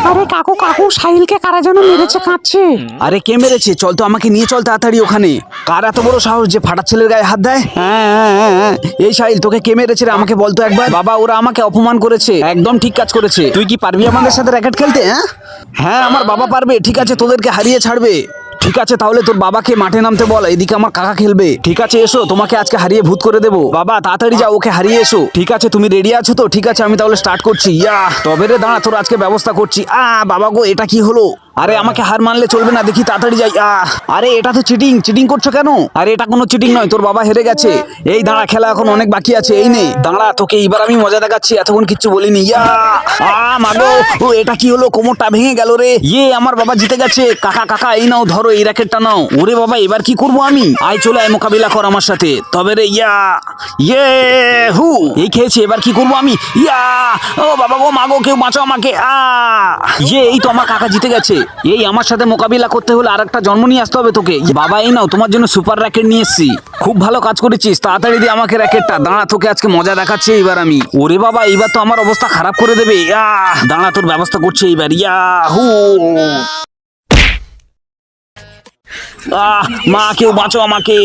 আরে কাকু কাকু, সাহিলকে কারা যেন মেরেছে, কাঁদছে। আরে কে মেরেছে? চল তো, আমাকে নিয়ে চল তাড়াতাড়ি ওখানে। কার এত বড় সাহস যে ফাটার ছেলের গায়ে হাত দেয়? হ্যাঁ, এই সাহিল, তোকে কে মেরেছে রে? আমাকে বলতো একবার। বাবা, ওরা আমাকে অপমান করেছে, একদম ঠিক কাজ করেছে। তুই কি পারবি আমাদের সাথে র্যাকেট খেলতে? হ্যাঁ, আমার বাবা পারবে। ঠিক আছে, তোদেরকে হারিয়ে ছাড়বে। ঠিক আছে, তাহলে তোর বাবাকে মাঠে নামতে বল, এদিকে আমার কাকা খেলবে। ঠিক আছে, এসো, তোমাকে আজকে হারিয়ে ভূত করে দেবো। বাবা তাড়াতাড়ি যাও, ওকে হারিয়ে এসো। ঠিক আছে, তুমি রেডি আছো তো? ঠিক আছে, আমি তাহলে স্টার্ট করছি। তবে রে দাঁড়া, তোর আজকে ব্যবস্থা করছি। বাবা গো, এটা কি হলো? আরে আমাকে হার মানলে চলবে না, দেখি তাড়াতাড়ি যাই। আরে এটা তো চিটিং করছো কেন? আরে এটা কোনো চিটিং নয়, তোর বাবা হেরে গেছে। এই দাঁড়া, খেলা এখন অনেক বাকি আছে। এই নে দাঁড়া, তোকে এইবার আমি মজা দেখাচ্ছি, এতক্ষণ কিচ্ছু বলিনি। মাগো, ও এটা কি হলো? কোমরটা ভেঙে গেল রে। আমার বাবা জিতে গেছে। কাকা কাকা, এই নাও, ধরো এই র্যাকেটটা নাও। ওরে বাবা, এবার কি করবো আমি? আয় চলে আয়, মোকাবিলা কর আমার সাথে। তবে রে হু, এই খেয়েছে, এবার কি করবো আমি? ও বাবা গো, মাগো, কেউ বাঁচাও আমাকে। এই তো আমার কাকা জিতে গেছে। এই আমার সাথে মোকাবিলা করতে হলে আর একটা জন্ম নিয়ে আসতে হবে তোকে। বাবা এই নাও, তোমার জন্য সুপার র্যাকেট নিয়ে এসেছি। খুব ভালো কাজ করেছিস, তাড়াতাড়ি দিয়ে আমাকে র্যাকেটটা। দাঁড়া, তোকে আজকে মজা দেখাচ্ছি এইবার আমি। ওরে বাবা, এইবার তো আমার অবস্থা খারাপ করে দেবে। দাঁড়া, তোর ব্যবস্থা করছে এইবার। হু, মা, কেউ বাঁচো আমাকে।